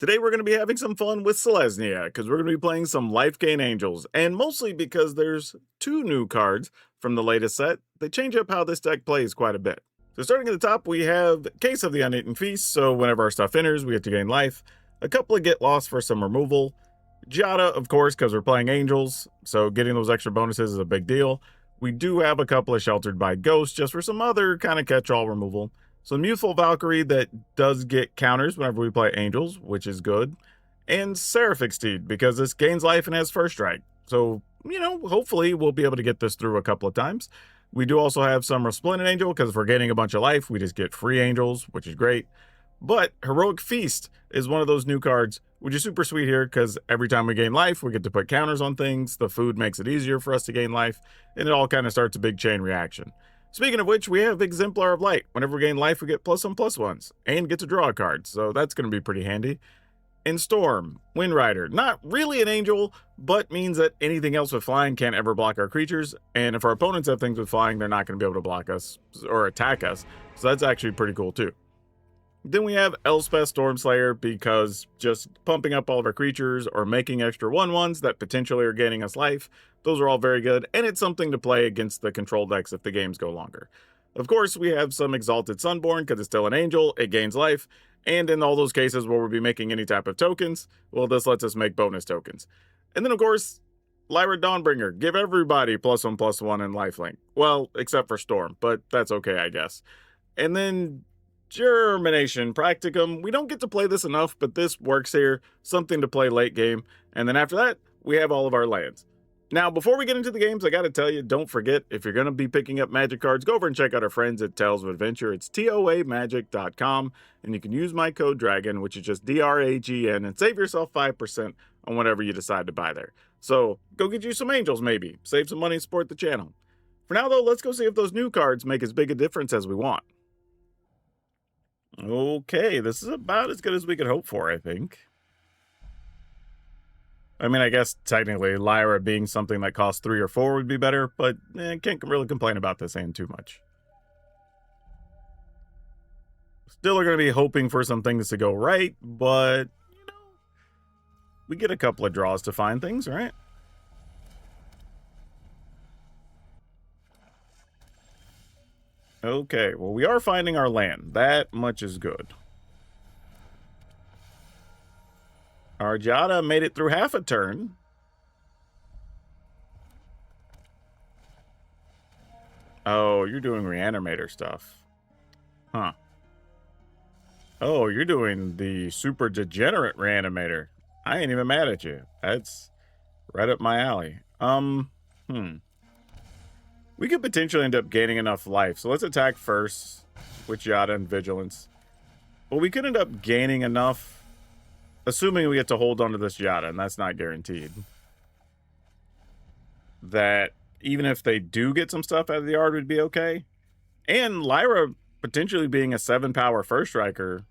Today we're going to be having some fun with Selesnya, because we're going to be playing some Life Gain Angels, and mostly because there's two new cards from the latest set. They change up how this deck plays quite a bit. So starting at the top, we have Case of the Uneaten Feast, so whenever our stuff enters, we get to gain life. A couple of Get Lost for some removal. Giada, of course, because we're playing Angels, so getting those extra bonuses is a big deal. We do have a couple of Sheltered by Ghost, just for some other kind of catch-all removal. Some Youthful Valkyrie that does get counters whenever we play Angels, which is good. And Seraphic Steed, because this gains life and has first strike. So, hopefully we'll be able to get this through a couple of times. We do also have some Resplendent Angel, because if we're getting a bunch of life, we just get free Angels, which is great. But Heroic Feast is one of those new cards, which is super sweet here, because every time we gain life, we get to put counters on things, the food makes it easier for us to gain life, and it all kind of starts a big chain reaction. Speaking of which, we have Exemplar of Light. Whenever we gain life, we get +1/+1s, and get to draw a card, so that's going to be pretty handy. In Storm, Wind Rider, not really an angel, but means that anything else with flying can't ever block our creatures, and if our opponents have things with flying, they're not going to be able to block us or attack us, so that's actually pretty cool too. Then we have Elspeth Stormslayer, because just pumping up all of our creatures or making extra 1/1s that potentially are gaining us life, those are all very good, and it's something to play against the control decks if the games go longer. Of course, we have some Exalted Sunborn, because it's still an angel, it gains life, and in all those cases where we'll be making any type of tokens, well, this lets us make bonus tokens. And then, of course, Lyra Dawnbringer, give everybody +1/+1 in lifelink. Well, except for Storm, but that's okay, I guess. And then Germination Practicum. We don't get to play this enough, but this works here. Something to play late game. And then after that, we have all of our lands. Now, before we get into the games, I gotta tell you, don't forget, if you're gonna be picking up Magic cards, go over and check out our friends at Tales of Adventure. It's toamagic.com, and you can use my code DRAGON, which is just DRAGN, and save yourself 5% on whatever you decide to buy there. So, go get you some Angels, maybe. Save some money and support the channel. For now, though, let's go see if those new cards make as big a difference as we want. Okay, this is about as good as we could hope for, I think. I mean, I guess technically Lyra being something that costs 3 or 4 would be better, but can't really complain about this hand too much. Still are going to be hoping for some things to go right, but, we get a couple of draws to find things, right? Okay, well, we are finding our land. That much is good. Our Giada made it through half a turn. Oh, you're doing Reanimator stuff. Huh. Oh, you're doing the super degenerate Reanimator. I ain't even mad at you. That's right up my alley. We could potentially end up gaining enough life. So let's attack first with Giada and Vigilance. Well, we could end up gaining enough, assuming we get to hold on to this Giada, and that's not guaranteed. That even if they do get some stuff out of the yard, would be okay. And Lyra potentially being a 7-power first striker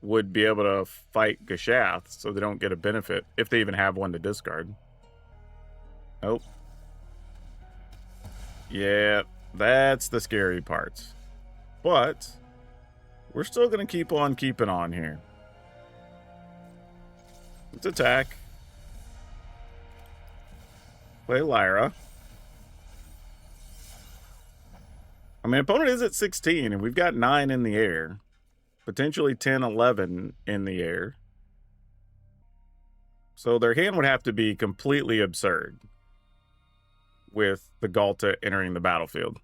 would be able to fight Geshath, so they don't get a benefit if they even have one to discard. Nope. Yeah, that's the scary part. But we're still going to keep on keeping on here. Let's attack. Play Lyra. I mean, opponent is at 16, and we've got 9 in the air. Potentially 10, 11 in the air. So their hand would have to be completely absurd with the Galta entering the battlefield.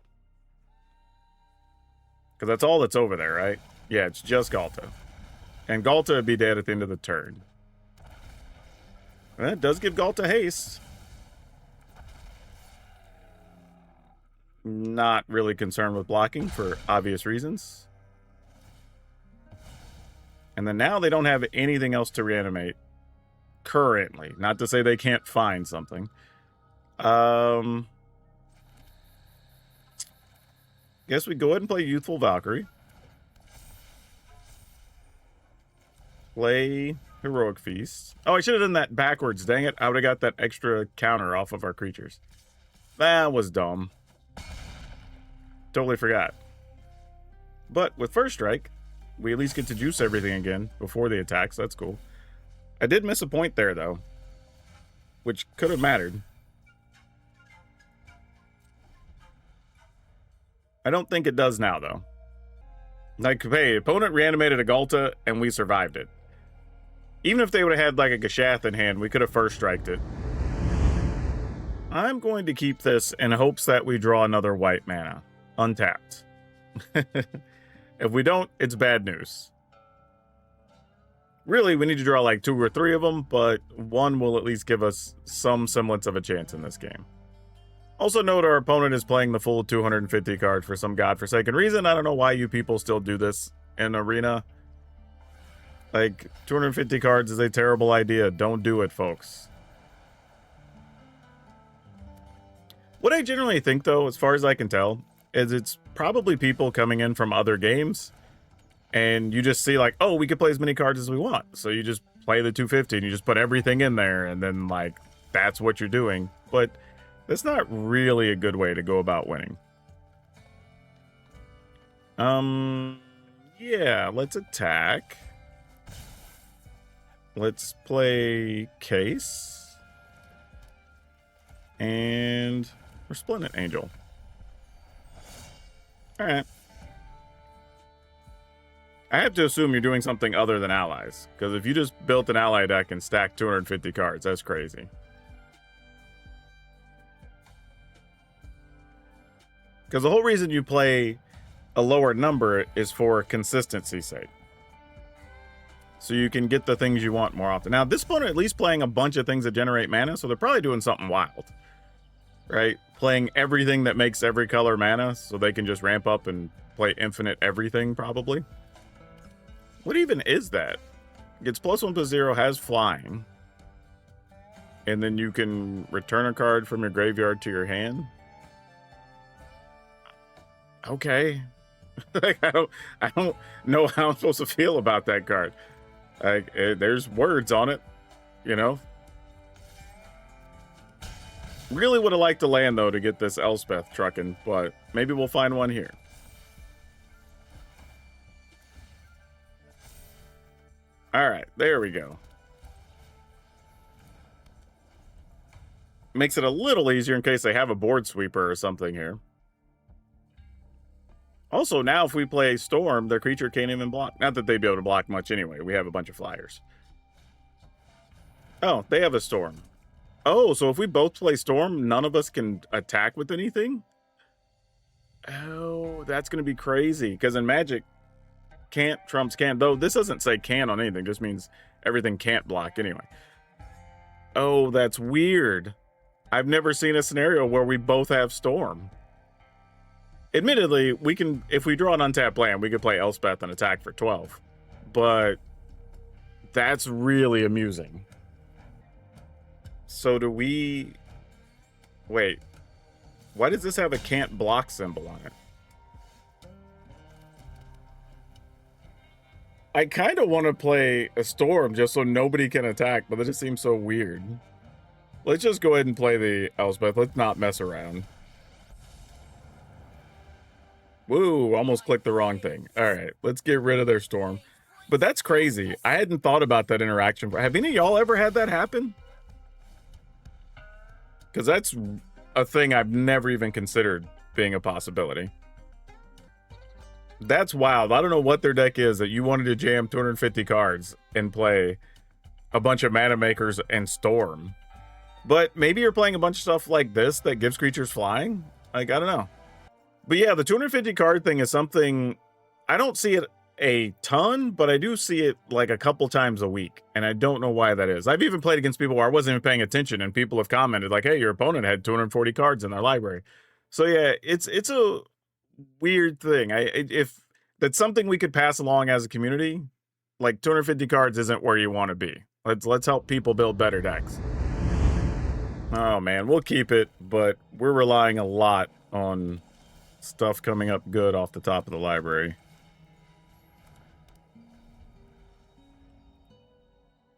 Because that's all that's over there, right? Yeah, it's just Galta. And Galta would be dead at the end of the turn. That does give Galta haste. Not really concerned with blocking for obvious reasons. And then now they don't have anything else to reanimate. Currently. Not to say they can't find something. Guess we go ahead and play Youthful Valkyrie. Play Heroic Feast. Oh, I should have done that backwards. Dang it. I would have got that extra counter off of our creatures. That was dumb. Totally forgot. But with First Strike, we at least get to juice everything again before the attacks. That's cool. I did miss a point there, though, which could have mattered. I don't think it does now, though. Like, hey, opponent reanimated a Galta, and we survived it. Even if they would have had, like, a Gashath in hand, we could have first striked it. I'm going to keep this in hopes that we draw another white mana. Untapped. If we don't, it's bad news. Really, we need to draw like 2 or 3 of them, but one will at least give us some semblance of a chance in this game. Also note our opponent is playing the full 250 card for some godforsaken reason. I don't know why you people still do this in Arena. Like, 250 cards is a terrible idea. Don't do it, folks. What I generally think, though, as far as I can tell, is it's probably people coming in from other games, and you just see like, oh, we could play as many cards as we want. So you just play the 250 and you just put everything in there, and then like, that's what you're doing. But that's not really a good way to go about winning. Yeah, let's attack. Let's play Case. And Resplendent Angel. Alright. I have to assume you're doing something other than allies, because if you just built an ally deck and stacked 250 cards, that's crazy. Because the whole reason you play a lower number is for consistency's sake. So you can get the things you want more often. Now, this opponent at least playing a bunch of things that generate mana, so they're probably doing something wild. Right? Playing everything that makes every color mana, so they can just ramp up and play infinite everything, probably. What even is that? Gets +1/+0, has flying. And then you can return a card from your graveyard to your hand. Okay. Like, I don't know how I'm supposed to feel about that card. Like, there's words on it, you know? Really would have liked to land, though, to get this Elspeth trucking, but maybe we'll find one here. Alright, there we go. Makes it a little easier in case they have a board sweeper or something here. Also, now if we play Storm, their creature can't even block. Not that they'd be able to block much anyway. We have a bunch of flyers. Oh, they have a Storm. Oh, so if we both play Storm, none of us can attack with anything? Oh, that's going to be crazy. Because in Magic, can't trumps can. Though this doesn't say can on anything. It just means everything can't block anyway. Oh, that's weird. I've never seen a scenario where we both have Storm. Admittedly, we can, if we draw an untapped land, we could play Elspeth and attack for 12. But that's really amusing. So do we... Wait. Why does this have a can't block symbol on it? I kind of want to play a Storm just so nobody can attack, but that just seems so weird. Let's just go ahead and play the Elspeth. Let's not mess around. Woo, almost clicked the wrong thing. All right, let's get rid of their Storm. But that's crazy. I hadn't thought about that interaction. Have any of y'all ever had that happen? Because that's a thing I've never even considered being a possibility. That's wild. I don't know what their deck is that you wanted to jam 250 cards and play a bunch of mana makers and Storm. But maybe you're playing a bunch of stuff like this that gives creatures flying? Like, I don't know. But yeah, the 250 card thing is something, I don't see it a ton, but I do see it like a couple times a week. And I don't know why that is. I've even played against people where I wasn't even paying attention and people have commented like, hey, your opponent had 240 cards in their library. So yeah, it's a weird thing. If that's something we could pass along as a community, like 250 cards isn't where you want to be. Let's help people build better decks. Oh man, we'll keep it, but we're relying a lot on stuff coming up good off the top of the library.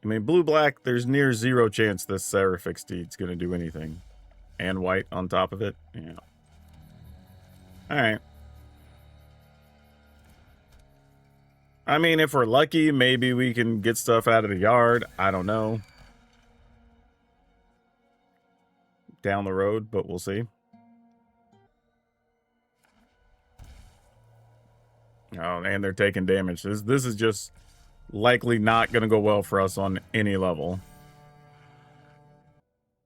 I mean, blue-black, there's near zero chance this Seraphic Steed's going to do anything. And white on top of it. Yeah. Alright. I mean, if we're lucky, maybe we can get stuff out of the yard. I don't know. Down the road, but we'll see. Oh, and they're taking damage. This is just likely not going to go well for us on any level.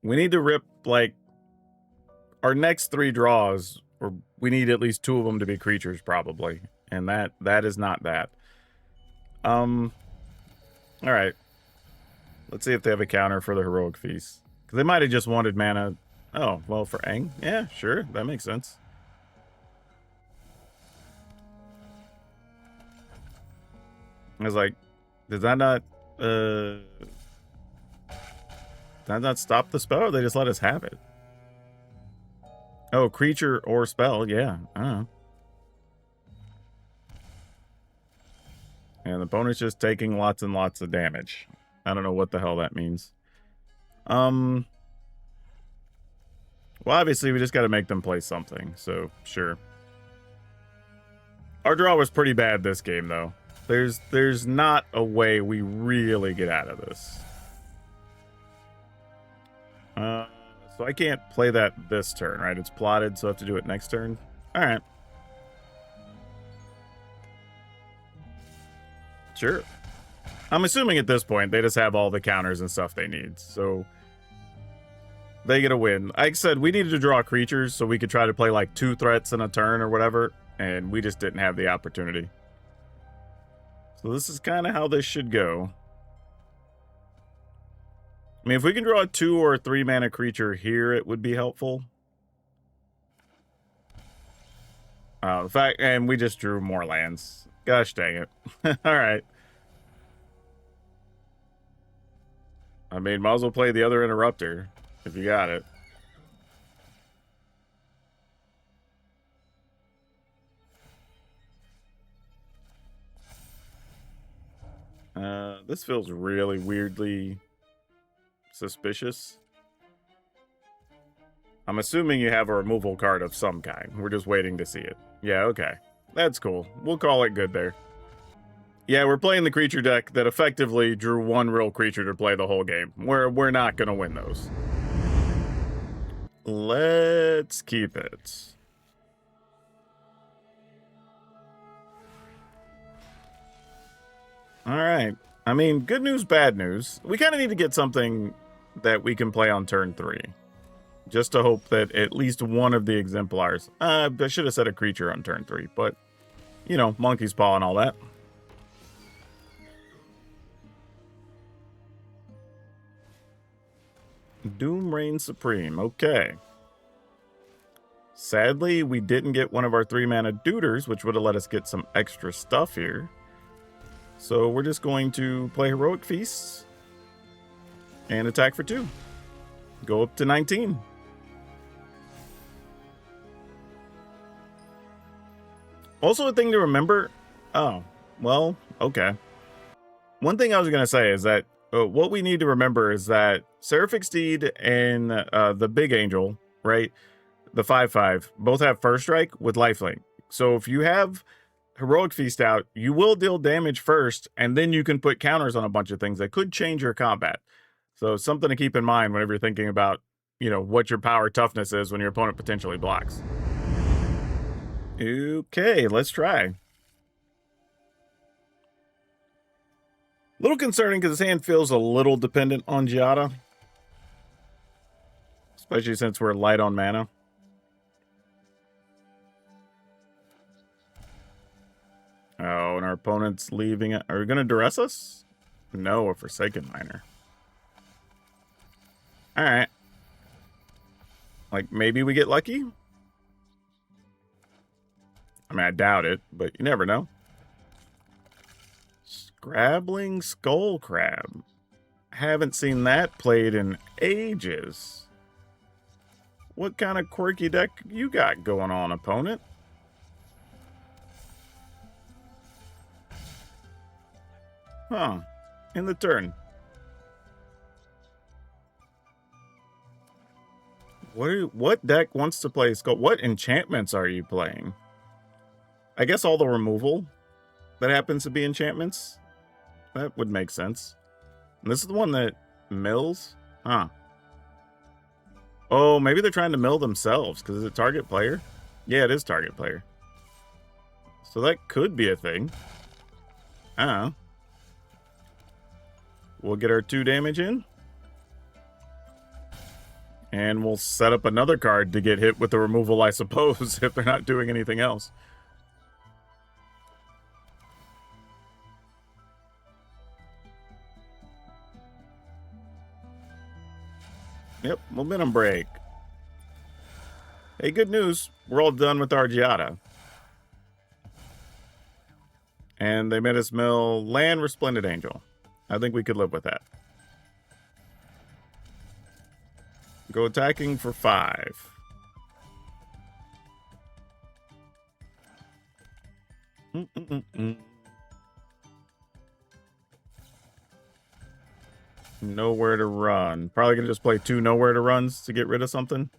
We need to rip, like, our next 3 draws, or we need at least 2 of them to be creatures, probably. And that is not that. All right. Let's see if they have a counter for the Heroic Feast. Because they might have just wanted mana. Oh, well, for Aang? Yeah, sure. That makes sense. I was like, did that not stop the spell, or they just let us have it? Oh, creature or spell, yeah. I don't know. And the opponent's just taking lots and lots of damage. I don't know what the hell that means. Well, obviously, we just got to make them play something, so sure. Our draw was pretty bad this game, though. There's not a way we really get out of this. So I can't play that this turn, right? It's plotted, so I have to do it next turn. All right. Sure. I'm assuming at this point they just have all the counters and stuff they need, so they get a win. Like I said, we needed to draw creatures so we could try to play like 2 threats in a turn or whatever, and we just didn't have the opportunity. So this is kind of how this should go. I mean, if we can draw a 2 or 3 mana creature here, it would be helpful. The fact, and we just drew more lands. Gosh dang it. All right. I mean, might as well play the other interrupter if you got it. This feels really weirdly suspicious. I'm assuming you have a removal card of some kind. We're just waiting to see it. Yeah, okay. That's cool. We'll call it good there. Yeah, we're playing the creature deck that effectively drew 1 real creature to play the whole game. We're not going to win those. Let's keep it. All right. I mean, good news, bad news. We kind of need to get something that we can play on turn 3. Just to hope that at least one of the exemplars... I should have said a creature on turn 3, but, you know, monkey's paw and all that. Doom reigns supreme. Okay. Sadly, we didn't get one of our 3-mana Duders, which would have let us get some extra stuff here. So we're just going to play Heroic Feasts and attack for 2. Go up to 19. Also, a thing to remember. Oh, well, okay. One thing I was going to say is that what we need to remember is that Seraphic Steed and the Big Angel, right? The 5/5, both have First Strike with Lifelink. So if you have Heroic Feast out, you will deal damage first, and then you can put counters on a bunch of things that could change your combat. So something to keep in mind whenever you're thinking about, you know, what your power toughness is when your opponent potentially blocks. Okay, let's try. A little concerning because his hand feels a little dependent on Giada. Especially since we're light on mana. Oh, and our opponent's leaving it. Are we going to duress us? No, a Forsaken Miner. Alright. Like, maybe we get lucky? I mean, I doubt it, but you never know. Scrabbling Skull Crab. Haven't seen that played in ages. What kind of quirky deck you got going on, opponent? Huh. In the turn. What deck wants to play Skull? What enchantments are you playing? I guess all the removal. that happens to be enchantments? That would make sense. And this is the one that mills? Huh. Oh, maybe they're trying to mill themselves, because it's a target player? Yeah, it is target player. So that could be a thing. I don't know. We'll get our 2 damage in. And we'll set up another card to get hit with the removal, I suppose, if they're not doing anything else. Yep, momentum break. Hey, good news. We're all done with our Giada. And they made us mill land Resplendent Angel. I think we could live with that. Go attacking for 5. Nowhere to run. Probably gonna just play 2 nowhere to runs to get rid of something.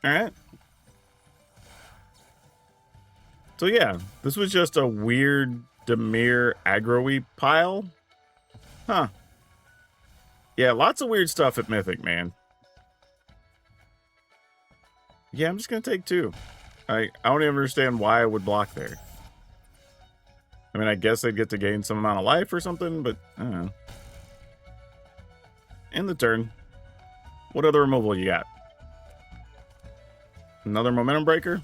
Alright. So yeah, this was just a weird Dimir aggro-y pile. Huh. Yeah, lots of weird stuff at Mythic, man. Yeah, I'm just gonna take 2. I don't even understand why I would block there. I mean, I guess they'd get to gain some amount of life or something, but I don't know. End the turn. What other removal you got? Another momentum breaker?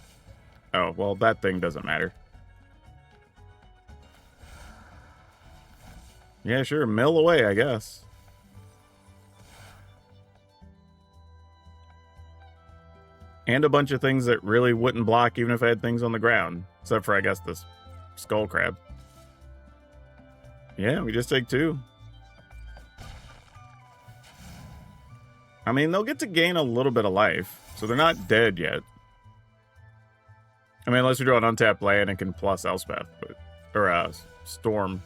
Oh, well, that thing doesn't matter. Yeah, sure. Mill away, I guess. And a bunch of things that really wouldn't block even if I had things on the ground. Except for, I guess, this skull crab. Yeah, we just take 2. I mean, they'll get to gain a little bit of life. So they're not dead yet. I mean, unless we draw an untapped land and can plus Elspeth. Or Storm.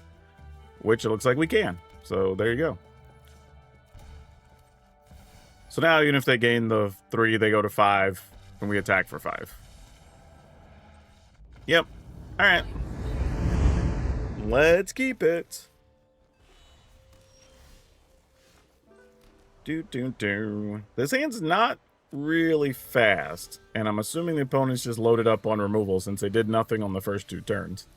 Which it looks like we can. So there you go. So now, even if they gain the 3, they go to 5, and we attack for 5. Yep. All right. Let's keep it. This hand's not really fast, and I'm assuming the opponents just loaded up on removal since they did nothing on the first 2 turns.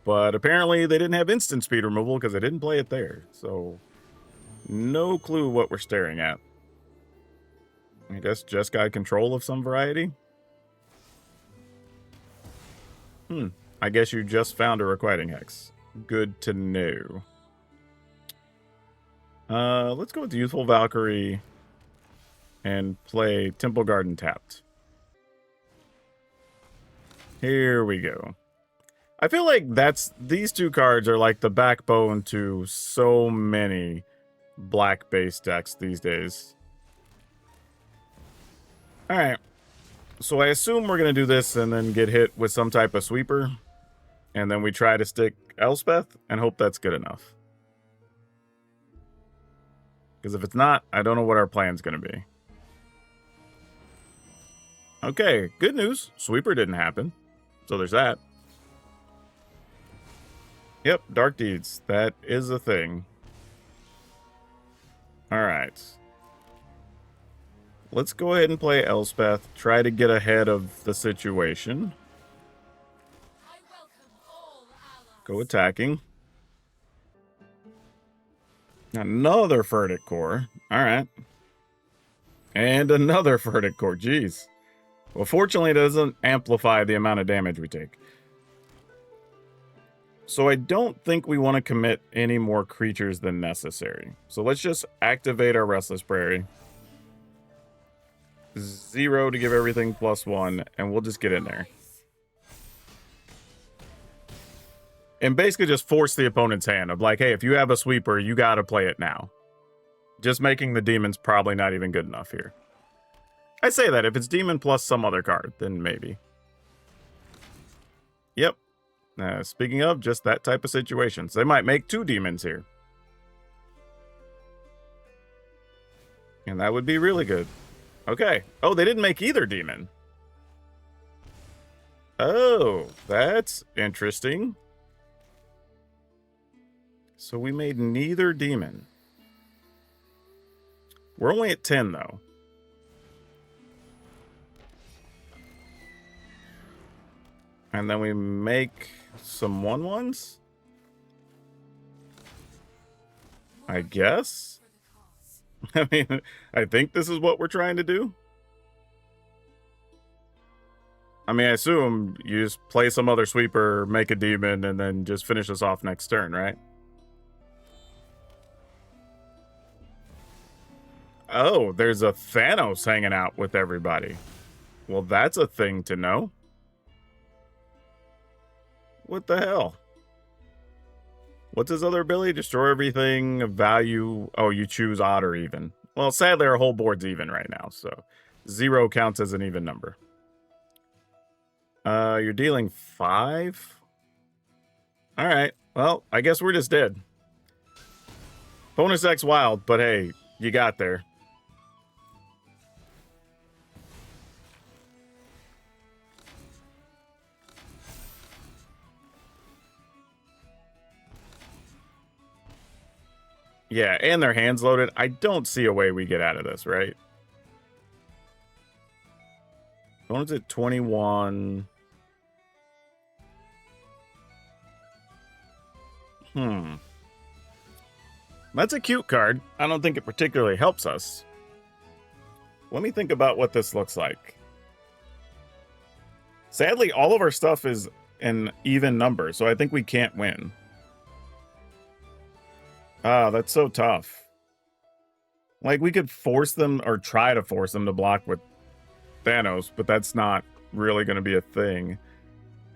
But apparently they didn't have instant speed removal because they didn't play it there. So, no clue what we're staring at. I guess just got control of some variety. I guess you just found a Requiting Hex. Good to know. Let's go with Youthful Valkyrie and play Temple Garden tapped. Here we go. I feel like these 2 cards are like the backbone to so many black-based decks these days. Alright. So I assume we're going to do this and then get hit with some type of sweeper. And then we try to stick Elspeth and hope that's good enough. Because if it's not, I don't know what our plan's going to be. Okay, good news. Sweeper didn't happen. So there's that. Yep, Dark Deeds. That is a thing. Alright. Let's go ahead and play Elspeth. Try to get ahead of the situation. Go attacking. Another Furtic Core. Alright. And another Furtic Core. Jeez. Well, fortunately, it doesn't amplify the amount of damage we take. So I don't think we want to commit any more creatures than necessary. So let's just activate our Restless Prairie. 0 to give everything +1, and we'll just get in there. And basically just force the opponent's hand of like, hey, if you have a sweeper, you got to play it now. Just making the demons probably not even good enough here. I say that, if it's demon plus some other card, then maybe. Yep. Speaking of, just that type of situations. They might make 2 demons here. And that would be really good. Okay. Oh, they didn't make either demon. Oh, that's interesting. So we made neither demon. We're only at 10, though. And then we make some 1/1s? I guess? I mean, I think this is what we're trying to do. I mean, I assume you just play some other sweeper, make a demon, and then just finish us off next turn, right? Oh, there's a Thanos hanging out with everybody. Well, that's a thing to know. What the hell? What's his other ability? Destroy everything of value. Oh, you choose odd or even. Well, sadly, our whole board's even right now, so 0 counts as an even number. You're dealing 5? All right. Well, I guess we're just dead. Bonus deck's wild, but hey, you got there. Yeah, and their hands loaded. I don't see a way we get out of this, right? Opponent's at 21. That's a cute card. I don't think it particularly helps us. Let me think about what this looks like. Sadly, all of our stuff is an even number, so I think we can't win. Ah, that's so tough. Like, we could force them, or try to force them to block with Thanos, but that's not really going to be a thing.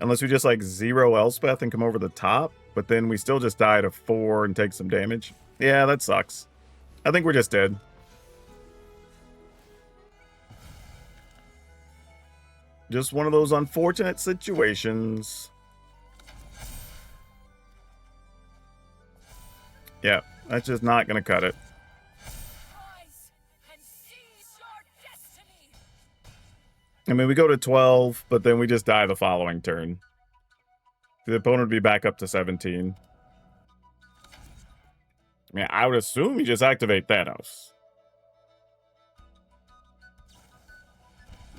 Unless we just, like, 0 Elspeth and come over the top, but then we still just die to 4 and take some damage. Yeah, that sucks. I think we're just dead. Just one of those unfortunate situations. Yeah, that's just not going to cut it. I mean, we go to 12, but then we just die the following turn. The opponent would be back up to 17. I mean, I would assume you just activate Thanos.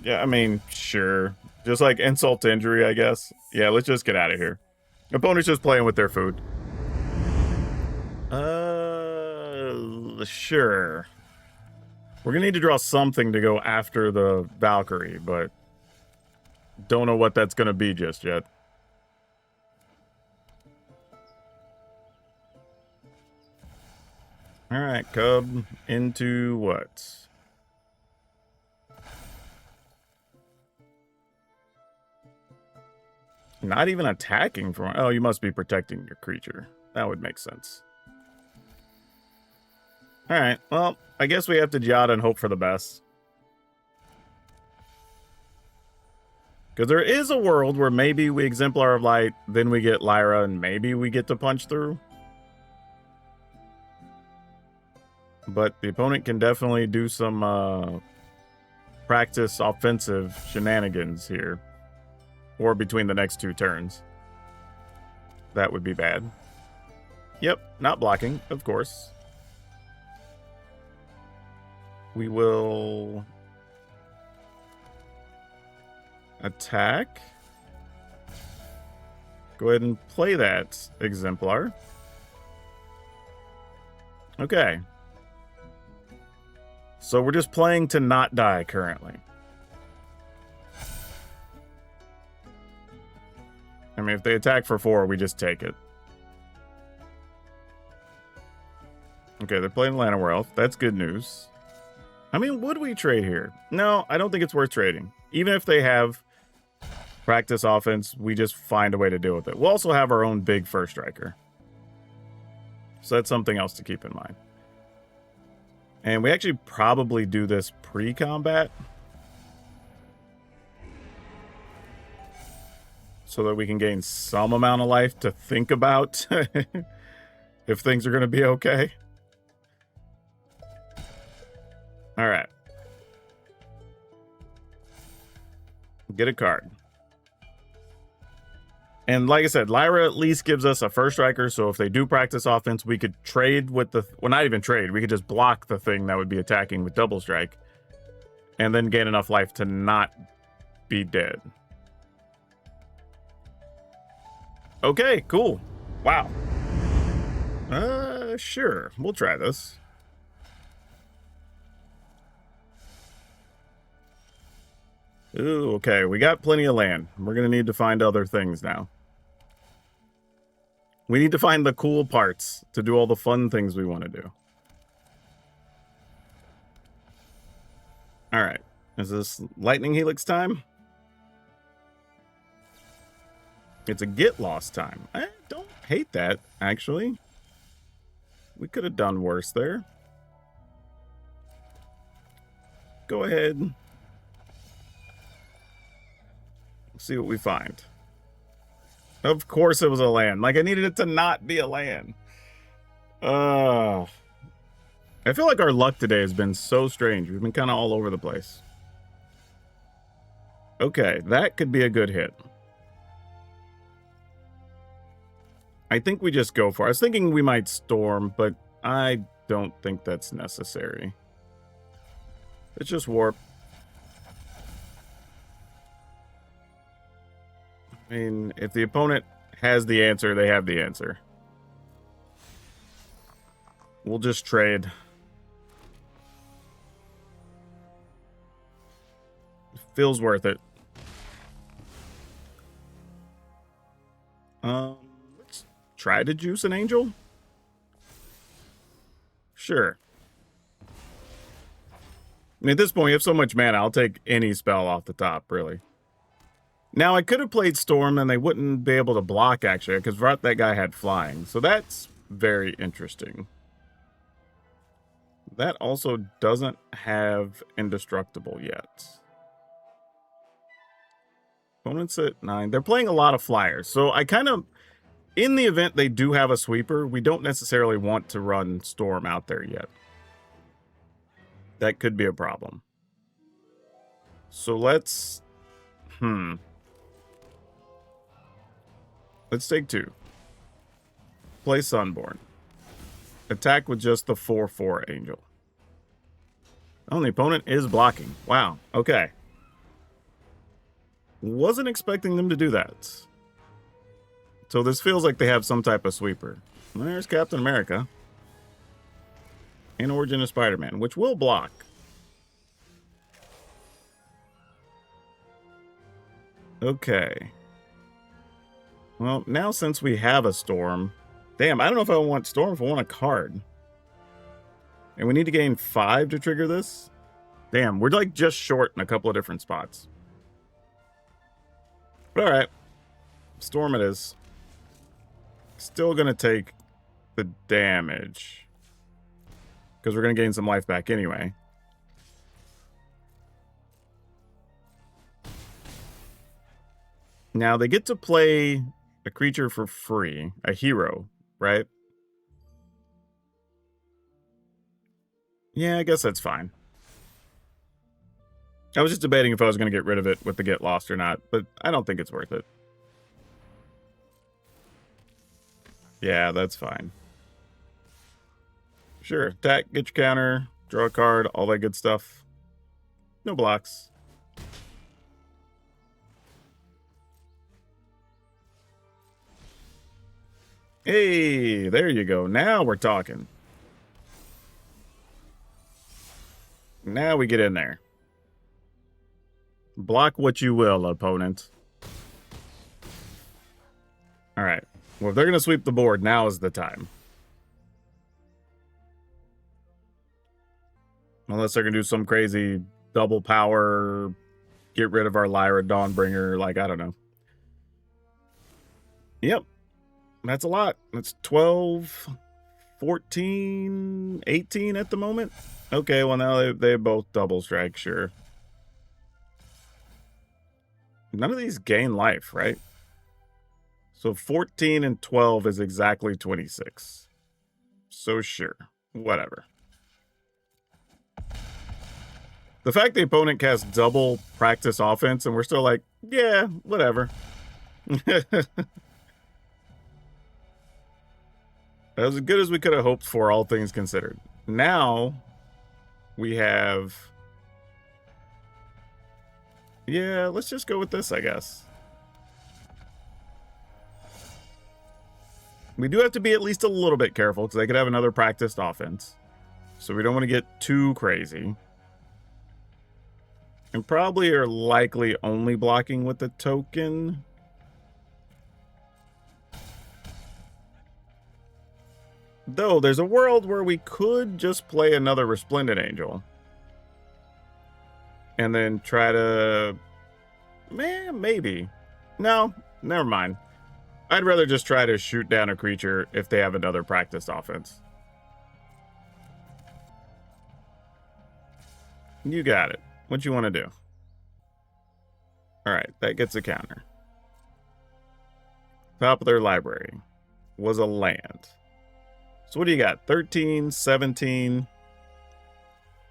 Yeah, I mean, sure. Just like insult to injury, I guess. Yeah, let's just get out of here. Opponent's just playing with their food. Sure. We're gonna need to draw something to go after the Valkyrie, but don't know what that's gonna be just yet. All right, Cub, into what? Not even attacking from... Oh, you must be protecting your creature. That would make sense. All right, well, I guess we have to Giada and hope for the best. Because there is a world where maybe we Exemplar of Light, then we get Lyra, and maybe we get to punch through. But the opponent can definitely do some practice offensive shenanigans here. Or between the next 2 turns. That would be bad. Yep, not blocking, of course. We will attack. Go ahead and play that Exemplar. Okay. So we're just playing to not die currently. I mean, if they attack for 4, we just take it. Okay, they're playing Llanowar Elf. That's good news. I mean, would we trade here? No, I don't think it's worth trading. Even if they have practice offense, we just find a way to deal with it. We'll also have our own big first striker. So that's something else to keep in mind. And we actually probably do this pre-combat. So that we can gain some amount of life to think about if things are going to be okay. All right. Get a card. And like I said, Lyra at least gives us a first striker, so if they do practice offense, we could trade with the... Well, not even trade. We could just block the thing that would be attacking with double strike. And then gain enough life to not be dead. Okay, cool. Wow. Sure. We'll try this. Ooh, okay. We got plenty of land. We're going to need to find other things now. We need to find the cool parts to do all the fun things we want to do. All right. Is this Lightning Helix time? It's a get lost time. I don't hate that, actually. We could have done worse there. Go ahead. See what we find. Of course it was a land. Like, I needed it to not be a land. I feel like our luck today has been so strange. We've been kind of all over the place. Okay, that could be a good hit. I think we just go for it. I was thinking we might storm, but I don't think that's necessary. Let's just warp. I mean, if the opponent has the answer, they have the answer. We'll just trade. Feels worth it. Let's try to juice an angel. Sure. I mean, at this point, you have so much mana, I'll take any spell off the top, really. Now, I could have played Storm, and they wouldn't be able to block, actually, because that guy had flying. So that's very interesting. That also doesn't have Indestructible yet. Opponents at 9. They're playing a lot of flyers. So I kind of, in the event they do have a sweeper, we don't necessarily want to run Storm out there yet. That could be a problem. So let's... Let's take 2. Play Sunborn. Attack with just the 4/4 angel. Oh, the opponent is blocking. Wow. Okay. Wasn't expecting them to do that. So this feels like they have some type of sweeper. There's Captain America. And Origin of Spider-Man, which will block. Okay. Well, now since we have a Storm... Damn, I don't know if I want Storm if I want a card. And we need to gain 5 to trigger this? Damn, we're like just short in a couple of different spots. But alright. Storm it is. Still gonna take the damage. Because we're gonna gain some life back anyway. Now they get to play a creature for free. A hero, right? Yeah, I guess that's fine. I was just debating if I was going to get rid of it with the get lost or not, but I don't think it's worth it. Yeah, that's fine. Sure, attack, get your counter, draw a card, all that good stuff. No blocks. Hey, there you go. Now we're talking. Now we get in there. Block what you will, opponent. Alright. Well, if they're going to sweep the board, now is the time. Unless they're going to do some crazy double power, get rid of our Lyra Dawnbringer, like, I don't know. Yep. That's a lot. That's 12, 14, 18 at the moment. Okay, well now they both double strike, sure. None of these gain life, right? So 14 and 12 is exactly 26. So sure, whatever. The fact the opponent casts double practice offense and we're still like, yeah, whatever. That was as good as we could have hoped for, all things considered. Now we have... Yeah, let's just go with this, I guess. We do have to be at least a little bit careful because they could have another practiced offense. So we don't want to get too crazy. And probably are likely only blocking with the token. Though there's a world where we could just play another Resplendent Angel. And then try to... maybe. No, never mind. I'd rather just try to shoot down a creature if they have another practiced offense. You got it. What you want to do? Alright, that gets a counter. Top of their library was a land. So what do you got? 13, 17.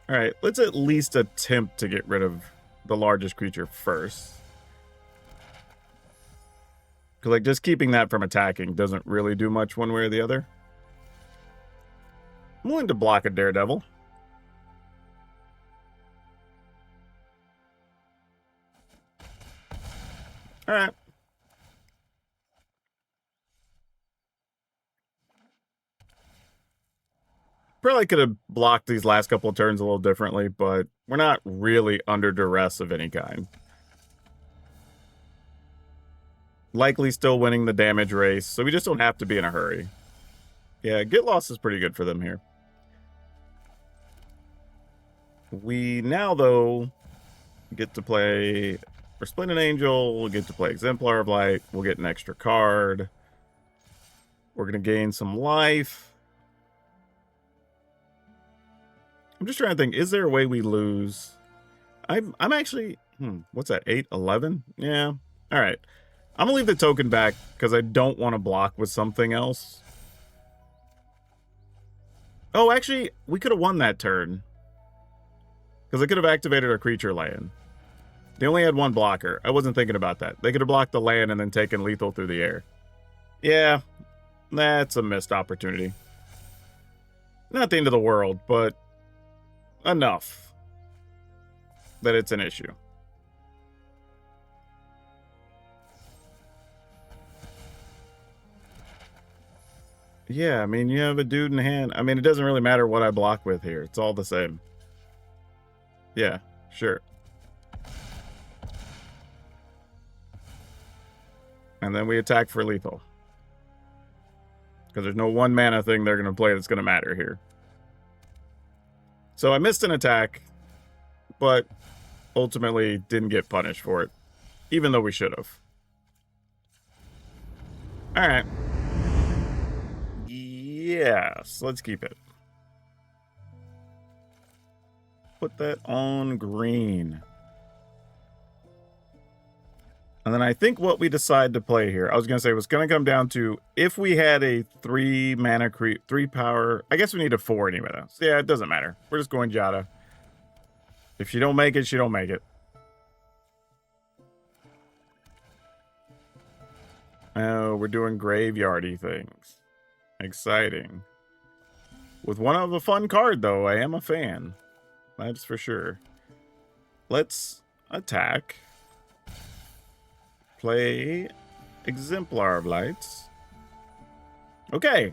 Alright, let's at least attempt to get rid of the largest creature first. Because, like, just keeping that from attacking doesn't really do much one way or the other. I'm willing to block a Daredevil. Alright. Probably could have blocked these last couple of turns a little differently, but we're not really under duress of any kind. Likely still winning the damage race, so we just don't have to be in a hurry. Yeah, get lost is pretty good for them here. We now, though, get to play Resplendent Angel, we'll get to play Exemplar of Light, we'll get an extra card. We're going to gain some life. I'm just trying to think, is there a way we lose? I'm actually, what's that, 8, 11? Yeah, all right. I'm going to leave the token back because I don't want to block with something else. Oh, actually, we could have won that turn. Because I could have activated a creature land. They only had one blocker. I wasn't thinking about that. They could have blocked the land and then taken lethal through the air. Yeah, that's a missed opportunity. Not the end of the world, but enough that it's an issue. Yeah, I mean, you have a dude in hand. I mean, it doesn't really matter what I block with here. It's all the same. Yeah, sure. And then we attack for lethal. Because there's no one mana thing they're going to play that's going to matter here. So I missed an attack, but ultimately didn't get punished for it. Even though we should have. Alright. Yes, let's keep it. Put that on green. And then I think what we decide to play here, I was going to say, was going to come down to if we had a 3 mana, 3 power. I guess we need a 4 anyway, though. So yeah, it doesn't matter. We're just going Jada. If she don't make it, she don't make it. Oh, we're doing graveyardy things. Exciting. With one of a fun card, though, I am a fan. That's for sure. Let's attack. Play Exemplar of Lights. Okay.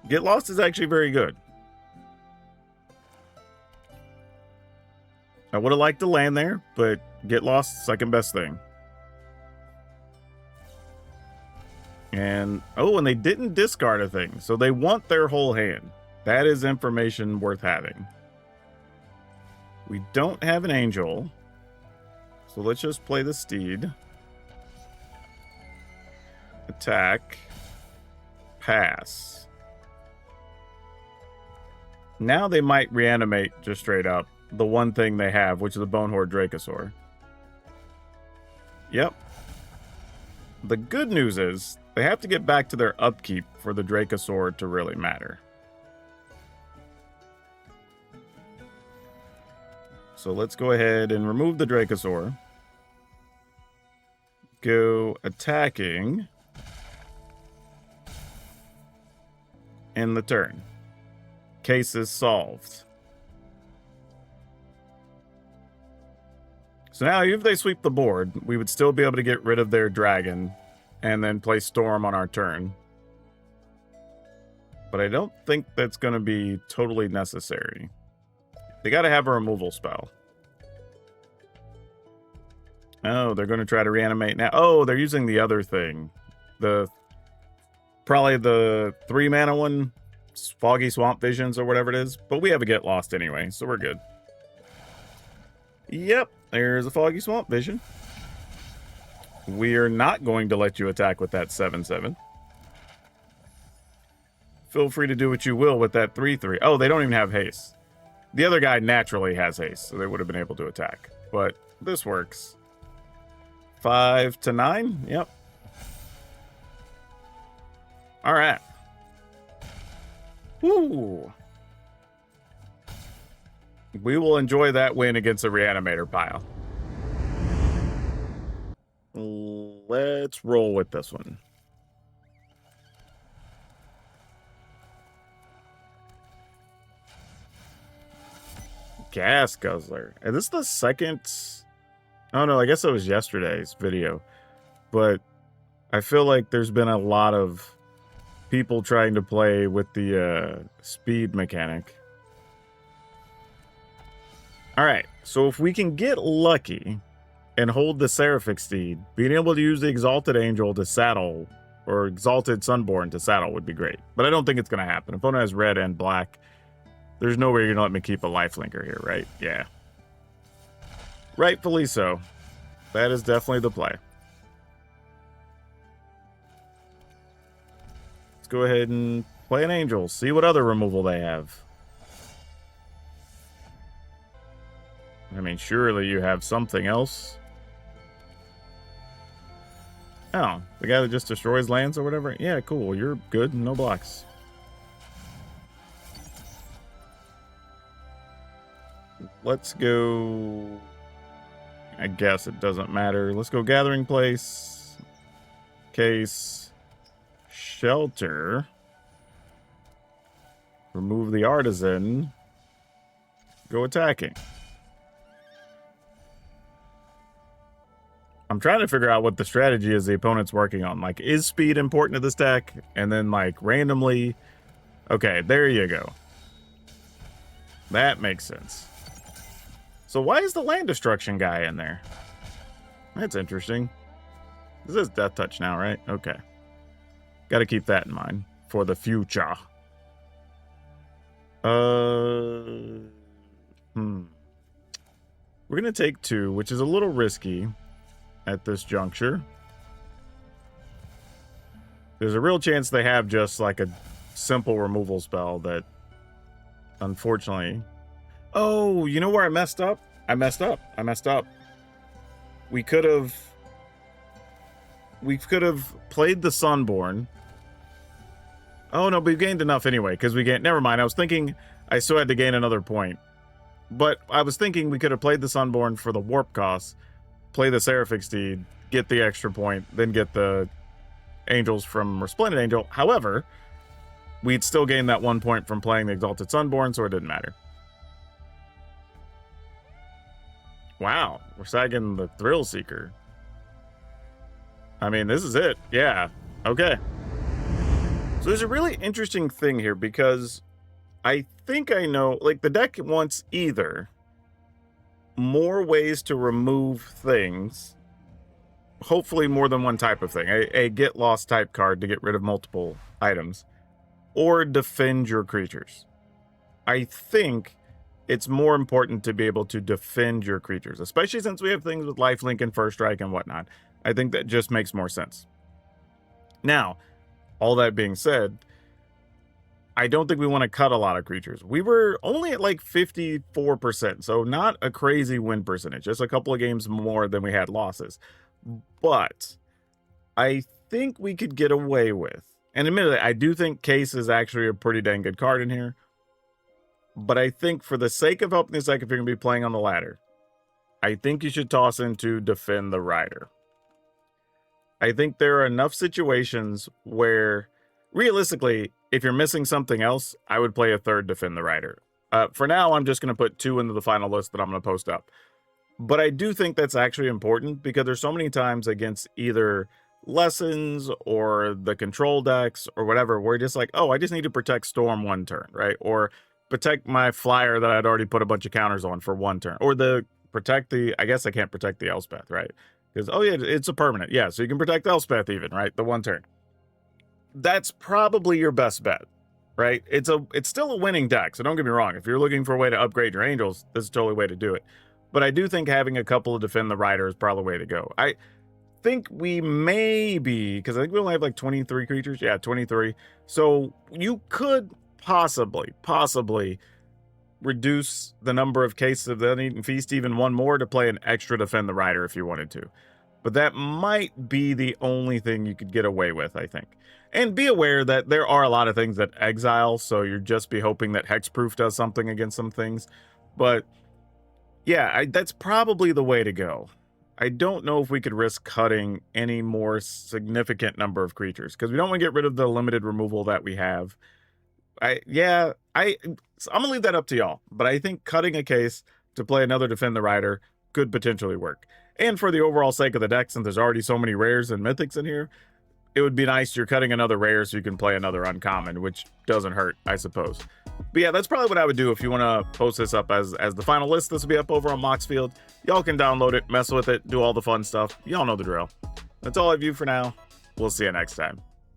Get Lost is actually very good. I would have liked to land there, but Get Lost, second best thing. And, oh, and they didn't discard a thing, so they want their whole hand. That is information worth having. We don't have an angel, so let's just play the Steed. Attack. Pass. Now they might reanimate just straight up the one thing they have, which is the Bonehorde Dracosaur. Yep. The good news is they have to get back to their upkeep for the Dracosaur to really matter. So let's go ahead and remove the Dracosaur. go attacking in the turn. Case is solved. So now, if they sweep the board, we would still be able to get rid of their dragon and then play Storm on our turn. But I don't think that's going to be totally necessary. They got to have a removal spell. Oh, they're going to try to reanimate now. Oh, they're using the other thing. Probably the 3-mana one. Foggy Swamp Visions or whatever it is. But we have a Get Lost anyway, so we're good. Yep, there's a Foggy Swamp Vision. We are not going to let you attack with that 7/7. Feel free to do what you will with that 3/3. Oh, they don't even have haste. The other guy naturally has haste, so they would have been able to attack. But this works. 5 to 9? Yep. All right. Woo. We will enjoy that win against a Reanimator pile. Let's roll with this one. Gas Guzzler. And this is the second... Oh no, I guess it was yesterday's video. But I feel like there's been a lot of people trying to play with the speed mechanic. Alright, so if we can get lucky and hold the Seraphic Steed, being able to use the Exalted Angel to saddle, or Exalted Sunborn to saddle would be great. But I don't think it's going to happen. Opponent has red and black. There's no way you're going to let me keep a lifelinker here, right? Yeah. Rightfully so. That is definitely the play. Let's go ahead and play an Angel. See what other removal they have. I mean, surely you have something else. Oh, the guy that just destroys lands or whatever? Yeah, cool. You're good. No blocks. Let's go... I guess it doesn't matter. Let's go Gathering Place. Case. Shelter. Remove the Artisan. Go attacking. I'm trying to figure out what the strategy is the opponent's working on. Like, is speed important to this deck? And then, like, randomly... Okay, there you go. That makes sense. So why is the land destruction guy in there? That's interesting. This is Death Touch now, right? Okay. Got to keep that in mind for the future. We're going to take 2, which is a little risky at this juncture. There's a real chance they have just like a simple removal spell that, unfortunately... Oh, you know where I messed up? I messed up. We could have played the Sunborn. Oh no, we've gained enough anyway, because we gained... Never mind, I was thinking I still had to gain another point. But I was thinking we could have played the Sunborn for the warp cost, play the Seraphic Steed, get the extra point, then get the Angels from Resplendent Angel. However, we'd still gain that 1 point from playing the Exalted Sunborn, so it didn't matter. Wow, we're sagging the Thrill Seeker. I mean, this is it. Yeah, okay. So there's a really interesting thing here, because I think I know, like, the deck wants either more ways to remove things, hopefully more than one type of thing, a get lost type card to get rid of multiple items, or defend your creatures. I think it's more important to be able to defend your creatures, especially since we have things with lifelink and first strike and whatnot. I think that just makes more sense. Now, all that being said, I don't think we want to cut a lot of creatures. We were only at like 54%, so not a crazy win percentage, just a couple of games more than we had losses. But I think we could get away with, and admittedly, I do think Case is actually a pretty dang good card in here. But I think for the sake of helping this deck, if you're going to be playing on the ladder, I think you should toss into Defend the Rider. I think there are enough situations where, realistically, if you're missing something else, I would play a third Defend the Rider. For now, I'm just going to put 2 into the final list that I'm going to post up. But I do think that's actually important because there's so many times against either lessons or the control decks or whatever, where just like, oh, I just need to protect Storm 1 turn, right? Or protect my flyer that I'd already put a bunch of counters on for 1 turn. Or I guess I can't protect the Elspeth, right? Because, oh yeah, it's a permanent. Yeah, so you can protect Elspeth even, right? The 1 turn. That's probably your best bet, right? It's still a winning deck, so don't get me wrong. If you're looking for a way to upgrade your Angels, this is totally a way to do it. But I do think having a couple of Defend the Rider is probably the way to go. I think we may be, because I think we only have like 23 creatures. Yeah, 23. So you could possibly reduce the number of cases of the Uneaten Feast even 1 more to play an extra Defend the Rider if you wanted to. But that might be the only thing you could get away with, I think. And be aware that there are a lot of things that exile, so you're just be hoping that Hexproof does something against some things. But yeah, that's probably the way to go. I don't know if we could risk cutting any more significant number of creatures, because we don't want to get rid of the limited removal that we have. I'm gonna leave that up to y'all, but I think cutting a case to play another Defend the Rider could potentially work. And for the overall sake of the deck, since there's already so many rares and mythics in here, it would be nice you're cutting another rare so you can play another uncommon, which doesn't hurt, I suppose. But yeah, that's probably what I would do if you want to post this up as the final list. This will be up over on Moxfield. Y'all can download it, mess with it, do all the fun stuff. Y'all know the drill. That's all I have for now. We'll see you next time.